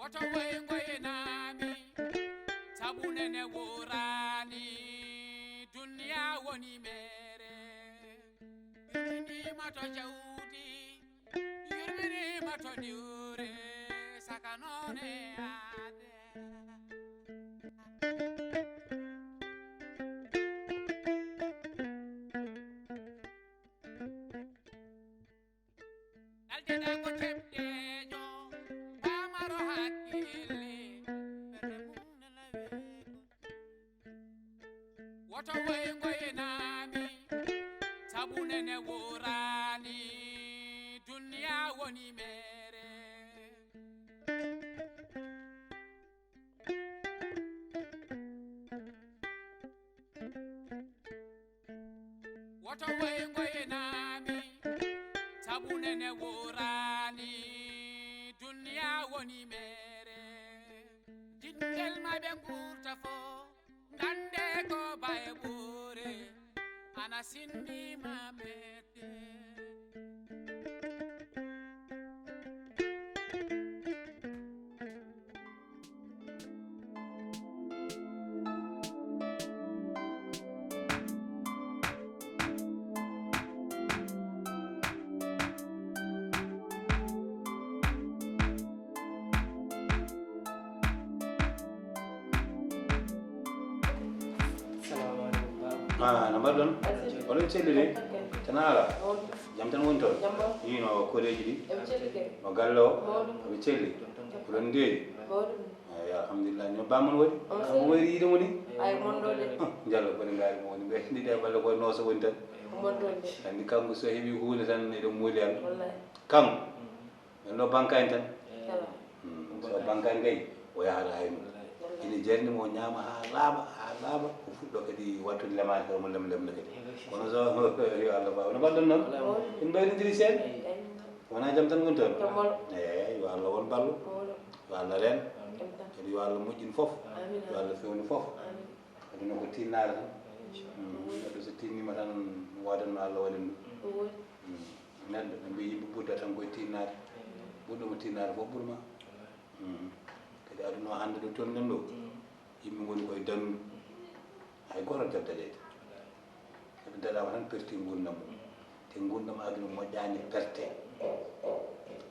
woto ngoynami sabunene worani duniya woni mere yurminima to jawdi yurminima to diwre sakanone ade aldeda ko tebdejo pamaro hakkille berde mum nanawe woto ngoynami sabunene worani duniya woni mere woto ngoynami sabunene worani duniya woni mere dingel maɓe gurta fo gande ko baye ɓore ana sindima mette number ɗon oɗon cellide tan ala jam tan woni toon yino koleji ɗi no galle o oɓe celli oɗon ndeeƴi eyi alhamdulillah no bammon waɗi mo wayri yiidemo ni jallo koɗe ngaari mo woni ɓe ndiɗe balle koye nooso woni tan andi kanko so heeɓi hunde tan eɗen muuli an kanko en ɗo bankani tan so bankani kay o yahata hayno ine jarni mo ñaama ha laaɓa ko fuɗɗo kadi wattude lemade ko mo lemlemne kadi kono so yo Allah bawa no mbaɗɗon noon en mbaynodiri seeɗa wona jam tan woni toon eyi yo Allah won ballo yo Allah ren kadi yo Allah moƴƴin foof yo Allah fewni foof kadi noko tinnare tan neɗɗo so tinnima tan wadanno Allah waɗin ɗum neɗɗo ɓe mbi yimɓe ɓurda tan koye tinnade ɓurɗomo tinnade fof ɓuurma kadi aduna o hande ɗo tonɗen ɗo yimɓe goni koye dandu hay goto deb daɗede eɓe daɗama tan perti gurdam mum te gurdam aduna moƴƴani perte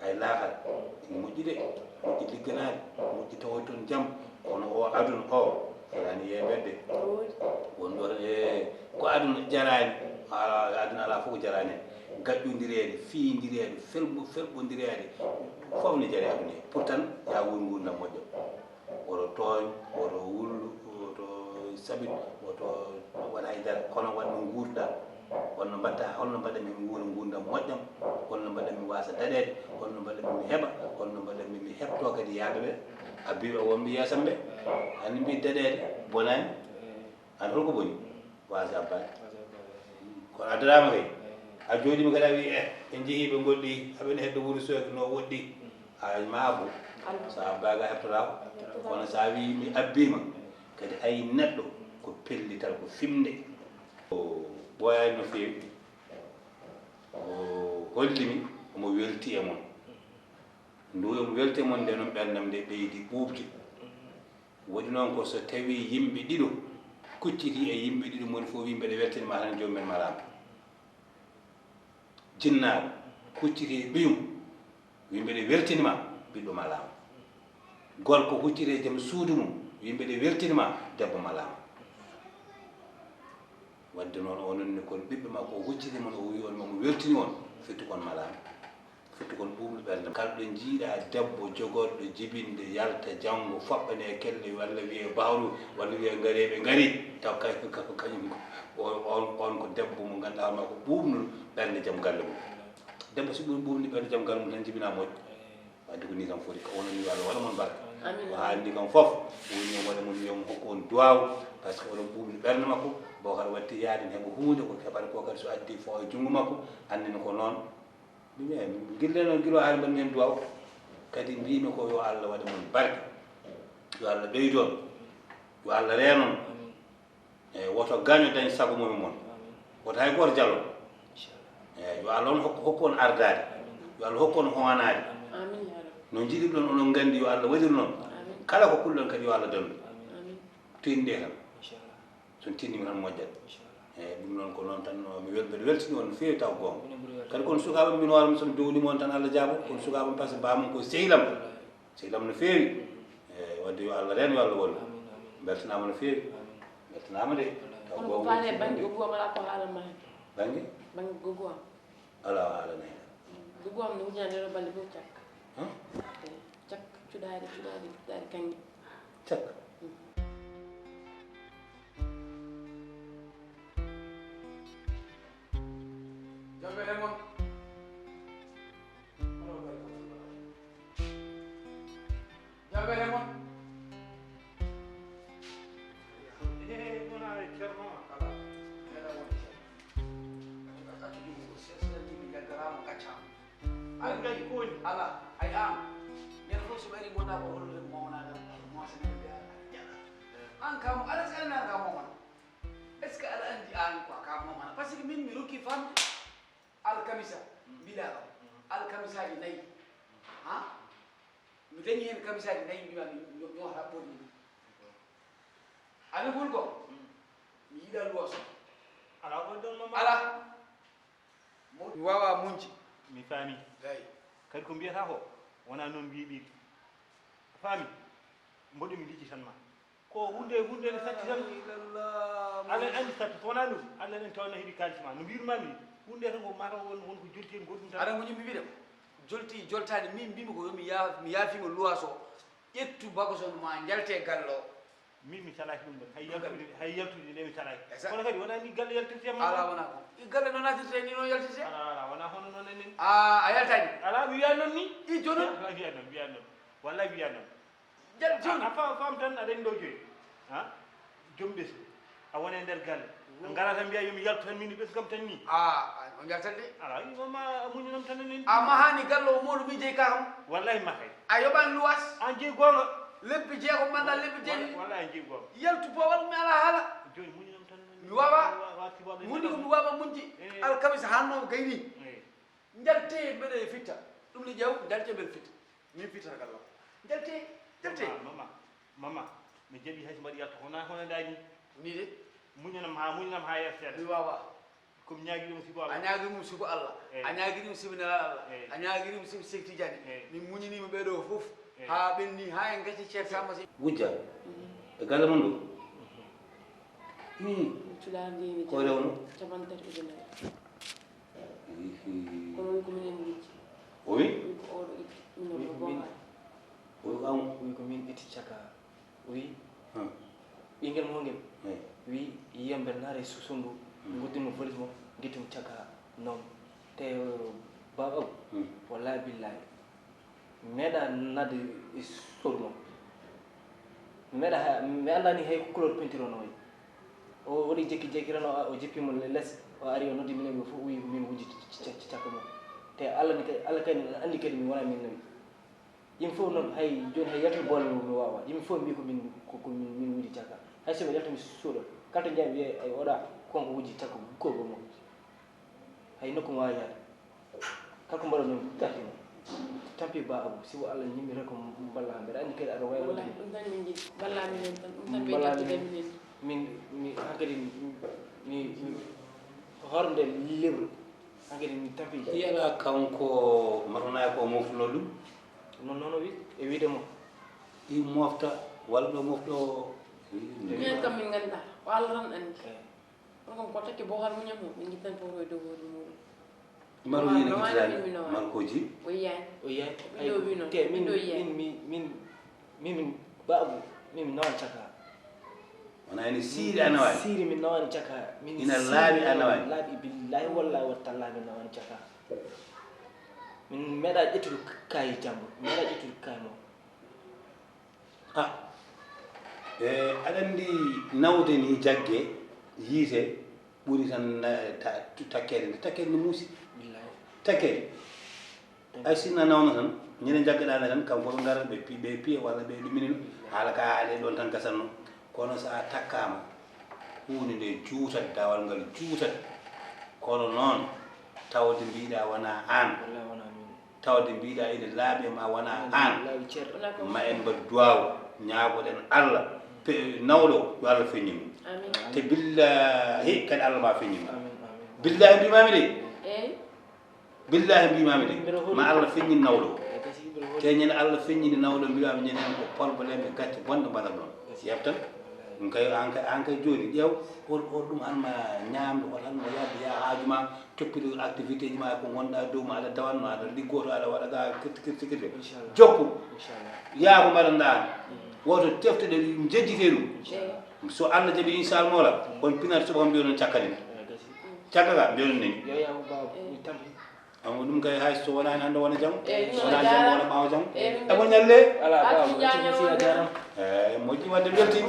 ay laakal ene moƴƴi de moƴƴi ligganade moƴƴi tawa toon jaam kono o aduna o forani yebedde wonɗo ko aduna jarani aduna ala fof ko jarani hen gaƴƴodirede fiidirede felɓodirede fof ne jaari aduna he pourtant ya woni gurdam moƴƴo woto tooñ woto wullu woto sabit woto waɗa haydara kono wanno guurɗa holno mbatta holno mbaɗanmi mi wuura gurdam moƴƴam holno mbaɗanmi wasa daɗede holno mbaɗanmi mi heeɓa holno mbaɗanmi mi heɓto kadi yaaɓeɓe abbiɓe wonɓe yeesam ɓe andi mbi daɗede bonani an holko boni wasa abbade kono a daɗama kay a jooɗima kadi a wi en jeehiɓe goɗɗi haɓene heddo wuuro soyke no woɗɗi ma abbo so abbaga heɓtotako kono sa wi mi abbima kadi ayi neɗɗo ko pellital ko fimde o ɓoyani no fewi o hollimi omo welti e mon ndu omo welti e mon nde noon ɓerdam nde ɓeydi ɓuuɓde waɗi noon ko so tawi yimɓe ɗiɗo kucciti e yimɓe ɗiɗo moni fof wi mbeɗa weltanima tan jomumen marama jinnaɗo kucciti e ɓiyum wi mbeɗa weltinima ɓiɗɗo malama gorko hucciti e jaam suudu mum wi mbeɗa weltinima debbo malama wadde noon ononne kon ɓiɓɓe makko o hucciti mon o wi on mamo weltini on firti kon malama firti kon ɓuuɓde ɓerde kalɗo jiiɗa debbo jogorɗo jibinde yalta janggo foɓɓane e kelle walla wiye bawɗo walla wiye gareɓe gaari taw kañum on ko debbo mo ganduɗa ma ko ɓuuɓnuɗo ɓerde jaam galle mum debbo so ɓuri ɓuuɓni ɓerde jaam galle mum tan jibina moƴƴo wadde ko ni kam foti ko onon wi Allah waɗa mon barka o haalni kam foof woni waɗa mon wiyamo hokko on duwaw par ce que oɗon ɓuuɓni ɓerde makko bo kadi watti yaade heɓa hunde ko heɓata ko kadi so addi fo e junngo makko andina ko noon mimi gille noon guilo haali mbaɗmi hen duwaw kadi mbimi ko yo Allah waɗa mon barke yo Allah ɓeydon yo Allah reenon e woto gaño dañ sago mum mon woto hay goto jalo yo Allah on hokku on ardade yo Allah hokku on howanade no jiɗi ɗon onon nganndi yo Allah waɗir noon kala ko kulɗon kadi yo Allah dandu tinde tan son tinnima tan moƴƴat eyi ɗum noon ko noon tan mi mbeɗa weltini on no feewi taw goonga kadi kono sukaaɓe min hoorema sono dowlima on tan Allah jaabo kono sukaaɓe par ce que bamum ko sehlam no feewi eyi wadde yo Allah reen yo Allah wallu beltanama no feewi beltanama de taw goonga faane banggue goggo am ala ko haalanma hen banggue goggo am ala o haalana hen goggo am ne wujjande ɗo balɗe fof cakka cak cuɗaɗe kanŋe cakka jaɓere mon jaɓere mon ala ay am ñen fof so ɓari gona ko hollude mawnaɗam mosenede an kam ala so alana ka momana est ce que aɗa andi an quoi ka momana par ce que min mi rokki famde alkamisa mbiɗa kam alkamisaji nayyi ha mi dañi hen kamisaji nayyi mbimami ñoota ɓorni ɗum ani ful ko mi yiɗa luwaso ala ko don mama ala mi wawa munci mi faami eyi kadi ko mbiyata ko wona noon mbiɗi faami mboɗo mi lijji tan ma ko hunde ne satti tan Allah andi satti so wona ɗum Allah en tawna heeɗi kalis ma no mbirumami hunde tan ko mata wonko jolti en goɗɗum tan aɗa goñi mi wiɗem jolti joltade min mbimi ko mi yaafima luwas o ƴettu bagason ma jalte galle o min mi salaki ɗum ɗon hay yaltude nde mi salaki kono kadi wona ni galle yaltirtema ala wona ko galle noon natirte ni noon yaltirte ala wona hono noon enen a yaltani ala mi wiya noon ni i joni wiya noon wallahi wiya noon jal joni a fam tan aɗa ɗo joyi ha joom ɓeso a wone nder galle ngara tan mbiya yomi yaltu tan min ɓes kam tan ni on jaltat de ala ma muñunam tan enen a mahani galle o moɗo mi jeeyi ka kam wallahi ma kay a yoɓani luwas an jeeyi gonga lebbi jeego manda lebbi jeeɗi wallahi an jeeyi gonga yaltu powal mi ala haala joni muñunam tan mi wawa mundi ko mi wawa munji alkamisa hanno gayni jalte mbeɗe fitta ɗum ne ƴeew jalte mbeɗe fitta min fittata galle o jalte mama mi jaɓi hayso mbaɗi yaltu hono dani ni de muñunam ha yersede mi wawa komi ñaguirimo siko Allah a ñaguirimo siko Allah a ñaguirimo sibinelal Allah a ñaguirimo sibi sekti jani min muñinima ɓeɗo foof ha ɓenni ha en gacci ceer samasi wujja e galle mon ɗo cuɗaɗini ko rewno capantati ujunere kono woni ko minen lijji o wi ko oɗo itti mino ko gonga o wi am wi ko min itti caka wi ɓinguel mo ngel wi yiyam mbeɗa naare susundu guddimo volis mo guittimo caka noon te baba wallahi billahi meeɗa nadde e soru noon meeɗa mi andani hay ko couleur peinture o no wayi o waɗi jekki tan o jippimo less o ari o noddi minen fof wi ko min wujji caka mum te Allah kadi andi kadi mi wona min nawi yimɓe fof noon hay joni hay yaltude boole mi wawa yimɓe fof mbi ko min wujji caka hay somi yaltumi suuɗo kala to jeeyi wiye ay oɗa konko wujji caka kogo mo hay nokku mo wawi yaade kala ko mbaɗa noon gartino tampi ba abou si wo Allah ñimmita ko balla mbeɗa andi kadi aɗa wawi wadde ɗum tan min jiiɗi ballami men tan ɗum tan ɓe jaltude minen mi hankadi mi horde libre hankadi mi tampi yiyala kanko matonaya ko moftuno ɗum noon o wi e wiide mo i mofta walla ɗo mofto minen kam min ganda o Allah tan andi on kam ko takki bohal muñam o min jiɗtan fof e dow hoore muɗum maro yini kitani markoji o yiyani o yiyani ɓiɗo wi noon te ɓiɗo yiyani min babou min nawani caka wona ene siiri a nawani siiri min nawani caka min ina laaɓi a nawani laaɓi billahi wallahi wattallahi min nawani caka min meeɗa ƴettude kayi jambo mi meeɗa ƴettude kayi mo aɗa andi nawde ni jagge yiite ɓuri tan takkede nde takkede no muusi billahi takkede ay sinna nawno tan ñene jaggeɗane tan kam fof ɓe gara ɓe piya walla ɓe ɗuminino haala ka haale ɗon tan kasanno kono so a takkama hunde nde juutat dawal ngal juutat kono noon tawde mbiɗa wona an wallahi wona min tawde mbiɗa ene laaɓe ma wona an laawi cer ma en mbaɗ duwaw ñaagoɗen Allah nawɗo yo Allah feññin te billahi kadi Allah ma feññin billahi mbimami de billahi mbimami de ma Allah feññin nawɗo te ñande Allah feññini nawɗo mbiyami ñanden ko probléme e gacce bonde mbaɗat noon yeb tan ɗum kay an kay joni ƴeew hol ɗum anma ñamde hol anma yadde ya haajuma toppide activité ji ma ko gonɗa dow ma aɗa dawanno aɗa liggoto aɗa waɗa ga kirtikirtikirte jokku yaako mbaɗanɗa woto teftude jejjite ɗum so Allah jaaɓi inchallah moola on pinat soɓa kam mbiyonon cakkadin cakka ka mbiyonon neni ɗum kay hay so wonani hannde wona jam wona jam wona ɓawa jam ebo ñalle moƴƴi wadde weltima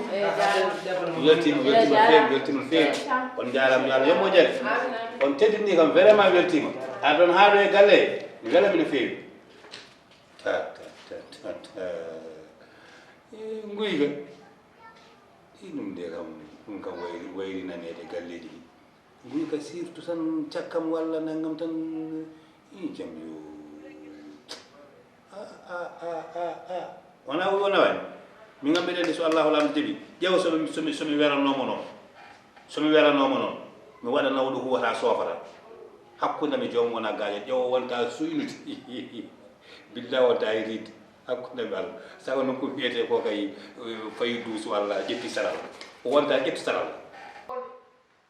weltima feewi on jarama yo Allah yommo jaari on teddini kam vraiment weltima an ɗon haaɗo e galle mi welami no feewi guyga ɗum de kam ɗum kam wayri nanede galleji ɗi guyga surtout tan cakkam walla naggam tan jam yo wona wona wani min gam mbeɗen de so allahu lamdo jaaɓi ƴeewa somi weranomo noon mi waɗa nawɗo huwata sofata hakkude mi joom wona gaƴa ƴeewa wonta suynude billah wonta e ridde hakkude mi Allah sago noon ko wiyete ko kay fayi duusu walla ƴetti saral o wonta ƴetti saral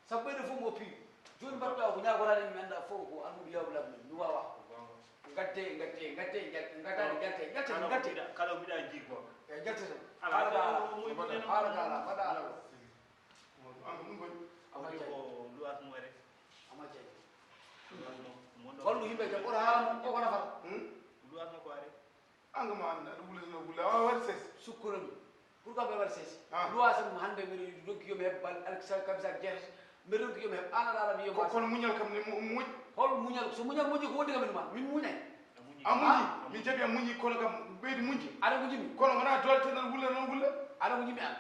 sabu ɓeyde fof mo pi joni mbaɗɗa ko ñagorade mi anda fof ko andude yawɓe labni mi wawa gatte kala mbiɗa jii ko e gatte tan ala haala mbaɗa ala ko luwas moore amaje holno yimɓe kam ɓoto haala mo koko nafata luwas mo ko are angama anda ɗum wulano wulla wa waɗi ses sukkurami pourquoi mbeɗa waɗa seesi luwas mo hannde mbiɗa rokki yomi heɓ alkamisa jeetata mbiɗa rokki yomi heɓ anata ala mi yoma kono muñal kam ne moƴƴi hol muñal so muñal moƴƴi ko woni kam ma min muñay a muñi min jaɓi a muñi kono kam ɓeydi muñji aɗa ko jimi kono wona dolte tan wulla noon wulla aɗa ko jimi an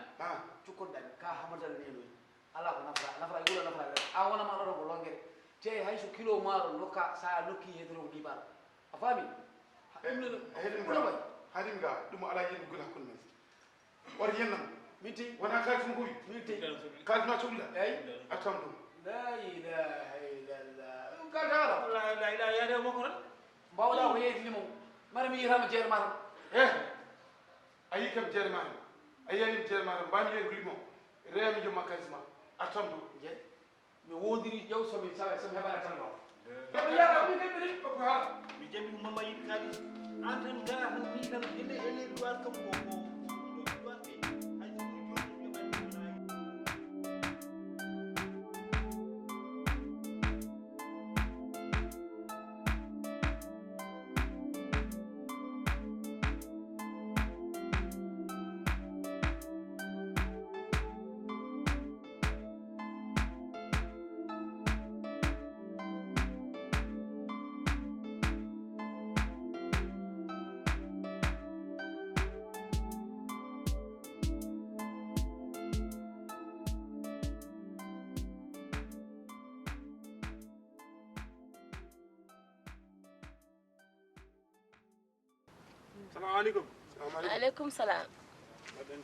cukkonɗani ka hamadal neɗoy ala ko nafra wulla nafra a wonama ɗoɗo ko longere te hay so kilo maaro nokka sa nokki hedoro ko ɗiɓara a faami haɗimi ga ɗum ala yeɗi gol hakkude men wata yennam min ti wona kalis mo gowi min ti kalis ma sohla eyi attam ɗum la ilaha illallah ɗum kataala la ilaha yade mo ko tan mbawɗa ko yeytinimo mara mi yitama jeere ma tan a yi kam jeere ma a yiyanimi jeere ma tan mbami yen limo reyami jomma kalis ma attam ɗum je mi wodiri ƴew somi heɓana tan ma koɓe yaka mi keɓɓiri koko haala mi jaɓi ko mamma yiɗi kalis an tan gara tan mi tan ele luwas kam ko luwas ke hay so assalamu aleykum aleykum salam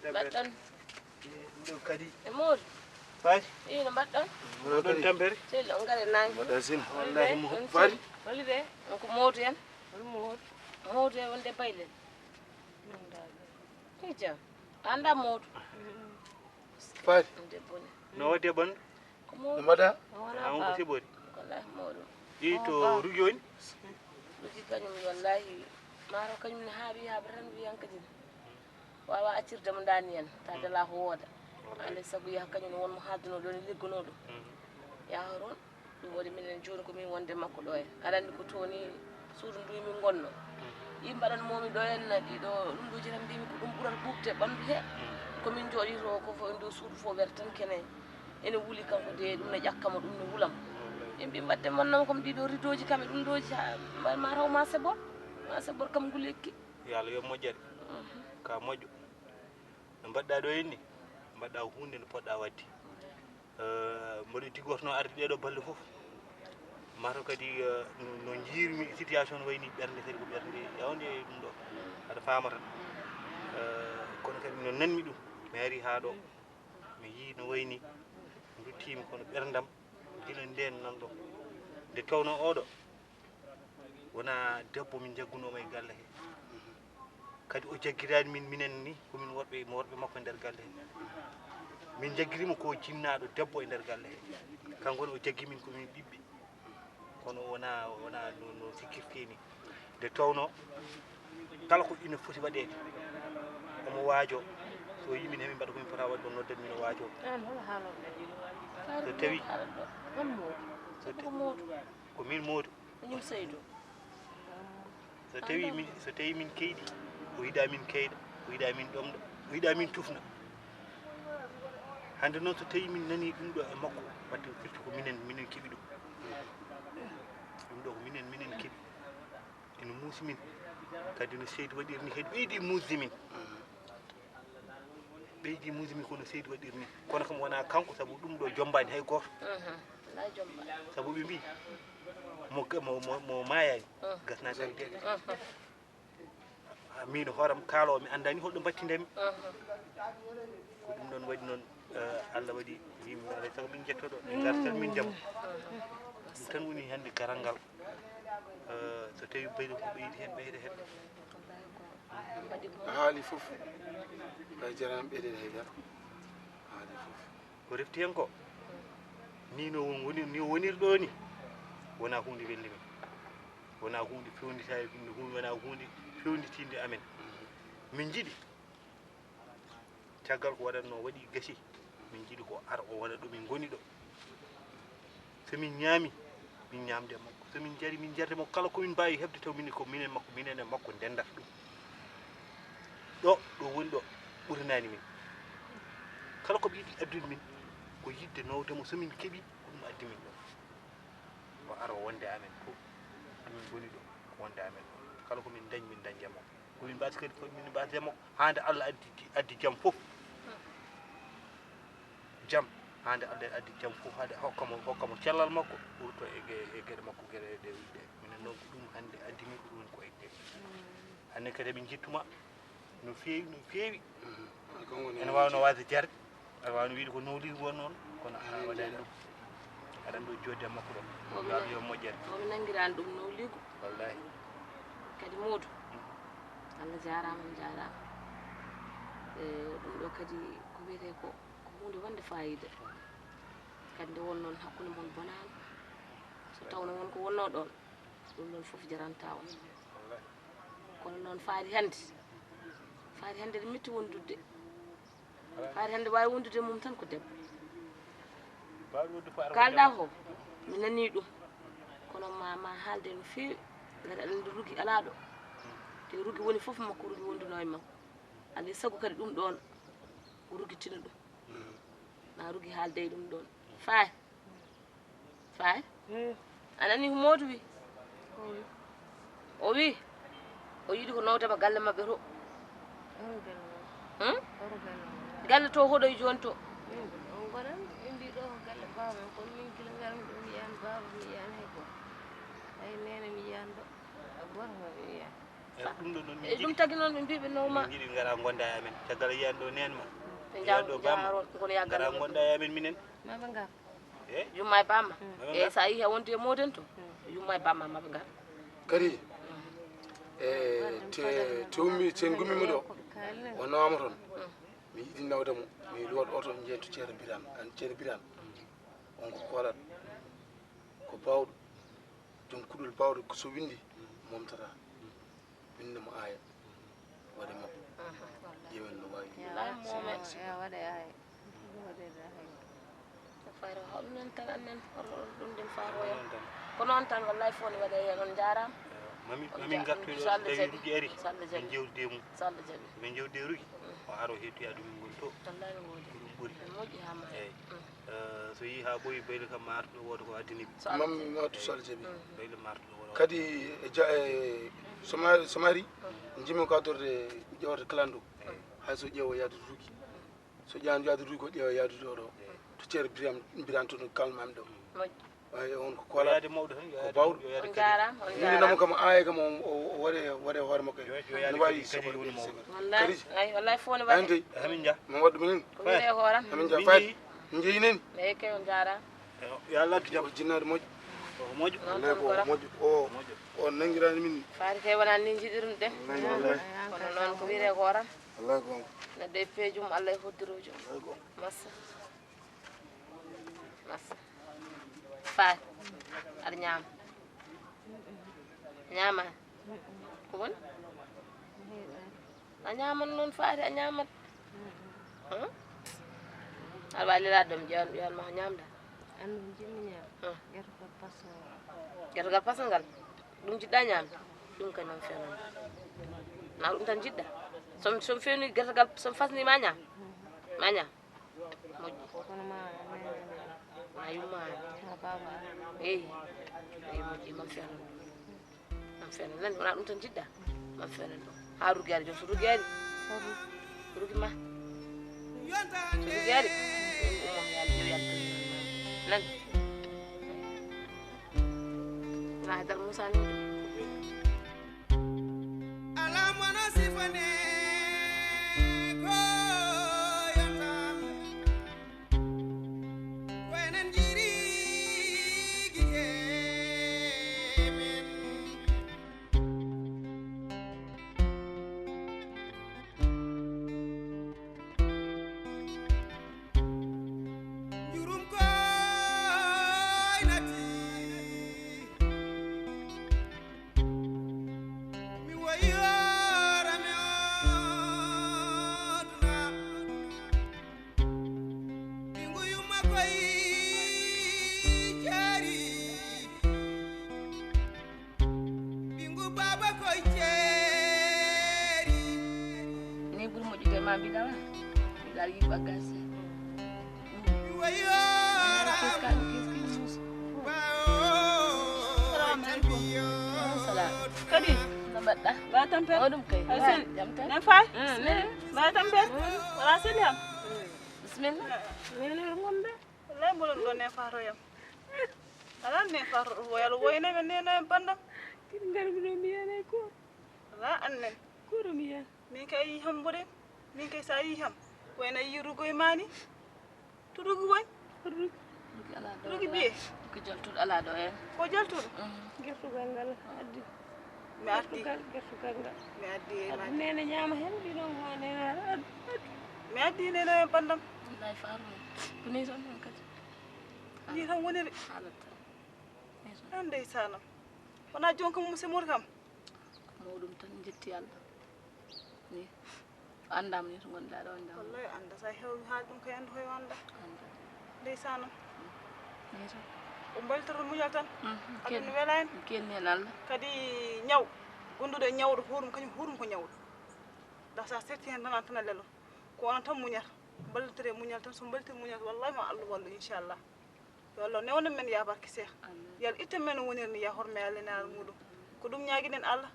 mbaɗɗon ɗo kadi e Modou faati ino mbaɗɗon ɗon tampere seli on gari nangi mbaɗa sin wallahi mo faati holli de on ko Modou en Modou e wonde baylen i jam anda Modou faati debbo ni no wadde ɓandu ko Modou mbaɗa on ko siɓori wallahi Modou ɗi to rugi woni rugi kañum wallahi maro kañum ne haaɓi tan wiyan kadi wawa accirde mo dani en ta dala ko wooda ande saabu yaha kañum wonmo hadduno ɗon e liggono ɗum yaha toon ɗum waɗi minen joni komin wonde makko ɗo en aɗa andi ko toni suudu ndu min gonno yimɓe mbaɗanmomi ɗo henna ɗiɗo ɗum ɗoji tan mbimi ko ɗum ɓurata ɓuɓde ɓandu he komin jooɗi to ko fo ndu suudu fof wiyata tan kene ene wuuli kanko de ɗum ne ƴakkama ɗum ne wuulam ɓe mbi mbadde monnama kom ɗiɗo ridoji kam e ɗum ɗoji ma taw ma sebor kam ngu lekki yo Allah yo moƴƴere ka moƴƴo no mbaɗɗa ɗo henni mbaɗɗa hunde nde poɗɗa wadde mboɗo tiggotono arde ɗeɗo balle fof mato kadi no jiirmi situation no wayni ɓernde kadi ko ɓernde yawnde ɗum ɗo aɗa faama tan kono kadi no nanmi ɗum mi ari haa ɗo mi yii no wayni duttiimi kono ɓerndam gila nden nan ɗo nde tawno oɗo wona debbo min jaggunooma e galle he kadi o jaggiraani min minen ni komin worɓe makko e ndeer galle he min jaggirimo ko jinnaaɗo debbo e ndeer galle he kanko ne o jaggi min komin ɓiɓɓe kono wona no sikkirtee ni nde tawno kala ko ina foti waɗeede omo waajo so yimin hemin mbaɗa komin fota waɗi ɗo noddat min o waajo so tawi ko min Modou so tawi min keyɗi o yiɗa min keyɗa o yiɗa min ɗomɗa o yiɗa min tufna hannde noon so tawi min nani ɗum ɗo e makko wadde firti ko minen keɓi ɗum ɗo ko minen keɓi ene muusi min kadi no Seydou waɗiri ni kadi ɓeydi muusde min kono Seydou waɗiri ni kono kam wona kanko sabu ɗum ɗo jombani hay goto sabu ɓe mbi mo maayani gasnaki hay deɗe min hooram kaalowo mi anndani holɗo battindemi ko ɗum ɗon waɗi noon Allah waɗi yimɓe alay sago min jettoɗo min gartal min jaam ɗum tan woni hannde garal ngal so tawi bayɗo ko ɓeydi heen ɓeyda heen a haali fof hay jarani ɓeydede haydara haali fof ko refti hen ko ni no woniri ɗo ni wona hunde welli men wona hunde fewnitade wona hunde fewnitinde amen min jiiɗi caggal ko waɗatno waɗi gasi min jiiɗi ko ara o waɗa ɗo min goni ɗo somin ñaami min ñamde makko somin jari min jarde makko kala komin mbawi hebde taw min ko minen e makko ndendata ɗum ɗo woni ɗo ɓuranani min kala ko ɓe yiɗi addude min ko yidde nowdemo somin keeɓi ko ɗum addi min ɗo o ara wonde amen fof min goni ɗo wonde amen ɗo kala komin dañi min dañde makko komin mbasi kadi fof min mbasde makko hande Allah addi jaam fof jaam hande Allah addi jaam fof hade hokkamo cellal makko ɓurto e gueɗe makko gueɗe ɗe minen noon ko ɗum hande addi min ko ɗum ko egde hande kadi eɓe jittuma no feewi ene wawno wasde jarde aɗa wawno wiide ko nowliri won noon kono a waɗani ɗum aɗan ɗo jodde makko ɗo gam yo moƴƴere omi nangirani ɗum nowligo wallahi kadi Modou Allah jarama mi jarama ɗum ɗo kadi ko wiyete ko hunde wonde fayida kadi nde won noon hakkude mon bonani so tawno wonko wonno ɗon ɗum ɗon foof jaranta on kono noon faari hande ɗe metti wondude faari hande wawi wondude mum tan ko debbo kalɗa ko mi nani ɗum kono ma haalde no fewi gati aɗa andi Rougui ala ɗo te Rougui woni foof makko Rougui wonduno e makko alay saago kadi ɗum ɗon ko Rougui tina ɗum na Rougui haalde e ɗum ɗon faay anani ko Modou wi o wi o yiɗi ko nawdema galle mabɓe to galle to hoɗoye joni to ɗum tagui noon ɓe mbiɓe nowma jiiɗi gara gonda e amen caggal yiyani ɗo nen ma ɓe jaɗo kono ya gara gonda e amen minen yumma e bamma eyyi sa yeehi a wondi e Modou en to yumma e bamma maɓe gar kadi te gummimi ɗo o nawama toon mi yiɗi nawdemo mi luwat oto jeeyto ceerno Birane an ceerno Birane on ko koolat ko bawɗo joom kuɗol bawɗo so windi momtata windemo aya waɗe makko ƴewen no wawi fayro ɗum tan annen ɗum nden faroya ko noon tan wallahi fo ne waɗe hen on jarama mamin gartoy ɗo tawi Rougui ari min jewtide mum sallah jaaɓi min jewtide Rougui o aro hettoya ɗum goni to wallahi ko ɗum ɓuuri moƴƴi hama eyyi so yi ha ɓooyi beyle kam ma artuɗo woda ko addaniɓe mammi matu sallah jaaɓi beyle ma artuɗo woda kadi somari jimi ko addorde ƴewata kalando hay so ƴeewo yaadude Rougui so ƴewan yaadude Rougui ko ƴeewa yaadude oɗo to ceerno Birane to no kalmami ɗo moƴƴi ay on ko kola yaade mawɗo tan ko bawɗo on jarama on min jarama namo kam aaye kam o waɗe hoore makko no wawi sabar wallahi ay wallahi fone waɗe ande amin ja mo wadɗu minen ko wiire hooran amin ja faati min jeeyi neni eyi kay on jarama yo Allah addu jam jinnade moƴƴo ko moƴƴo noon wallahi tan ko kora moƴƴo o nangirani min faati kay wonani ni jiɗirum de wallahi kono noon ko wiire hooran wallahi gonga neɗɗo e peejum Allah e hoddirojum massa massa faati aɗa ñaama ñaama ko woni a ñaaman noon faati a ñaamat aɗa wawi lelade ɗum ƴewan ma ko ñamda Anu jinni ñaam gertogal pasal gertogal pasal ngal ɗum jiɗɗa ñaamde ɗum kañum fenani na ɗum tan jiɗɗa somi fewni gertogal somi fasni ma ñaam moƴƴi kono ma yummani ma baba eyi moƴƴi mam fenan nani wona ɗum tan jiɗɗa mam fenan ɗum ha rugueade jom so rugueade rugi ma so rugueade ummo yaade ƴewyade nani wona haydara Moussa ni ɗum ma mbiɗa wa mbiɗa yi bagage kadi no mbaɗɗa mba tampere o ɗum kay jam tan ne fay mba tampere wala seli ham bisimilla nene gombe wallahi mbolon ɗo ne fato yam ala ne fato ɗo woyal woyne men neno en bandam kidi ngarmi ɗo mi yene ko ala annen kuro mi yen min kay yi ham mboɗen min kay sa yi ham wayna yirugo e mani to rugi woy rugi biye ko jaltuɗo ala ɗo en ko jaltuɗo gertugal ngal addi mi arti gertugal ngal mi addi e mani nene ñama hen ɗiɗon ha nene addi mi addi nene en bandam wallahi faru ko ni tan non kadi ni tan woniri halata an ndeysanam wona jonka musimor kam mawɗum tan jetti Allah ni andam ni to gonɗa ɗo andam wallahi anda sa heewi haali ɗum kay anda hoye anda ndeysanam ni tan o mbaltoro muñal tan aduna wela en kenni hen Allah kadi ñaw gonduɗo e ñawɗo hurum kañum hurum ko ñawɗo da sa setti hen tan an tan a lelo ko onon tan muñata ballitire muñal tan so ballitir muñal wallahi ma Allah wallu inchallah yo Allah newna men ya barke Cheikh yalla itta men wonir ni ya horme Allah nal muɗum ko ɗum ñaguinen Allah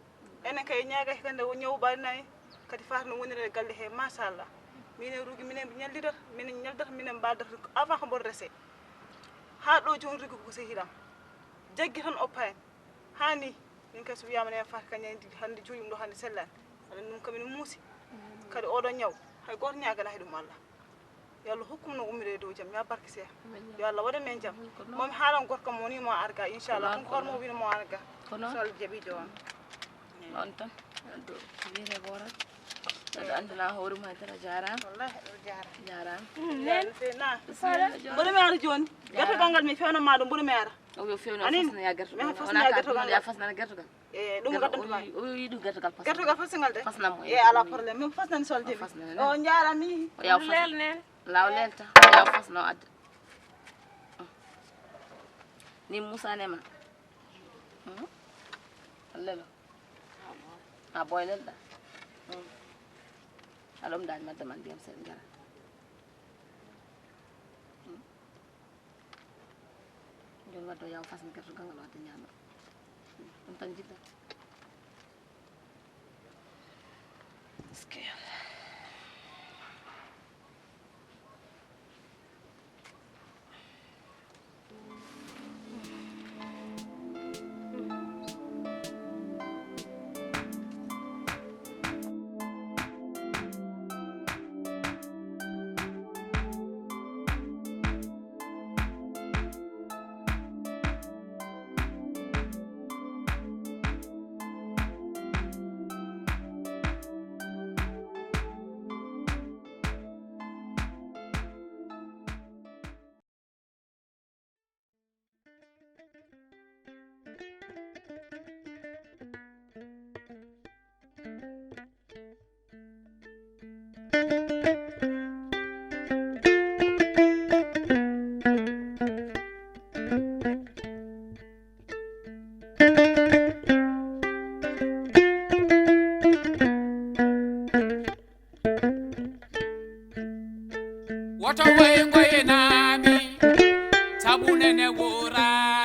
enen kay ñaga kande o ñaw balinayi kadi fatno wonire galle he machallah minen rugi minen ñallidata minen ñaldata minen mbadata avant ko bon rese ha ɗo joni rugi ko sehiɗam jaggi tan oppa en hani min kay so wiyama nen fat kañen hande juuɗi ɗo hande sellani aɗa ɗum kamin muusi kadi oɗon ñaw hay goto ñagana hay ɗum Allah yo Allah hokkum no ummire dow jaam ya barke Cheikh yo Allah waɗa men jaam momi haalan goto kam woni mo arga inchallah kon ko mo wino mo arga so Allah jaaɓi jawam non tan ɗo wiire gorat aɗa andana hoore mum haydara jarama wallahi aɗa jarama na mboɗo mi ara joni gertogal ngal mi fewnanma ɗum mboɗo mi ara o yo fewno fasnaya gertogal ya fasnana gertogal e ɗum gaddamtuma o yi ɗum gertogal fasngal de fasnamo e ala probléme min fasnani solde mi o jarami o yaw lelne law lelta o yaw fasno adda ni Moussa nema lelo a boylel ɗa aɗom dañ madde man ndiyam seeɗa jara joni wadde o yaw fasno gertogal ngal wadde ñama ɗum tan jiɗɗa What a way going, Nami, Tabunene Wura.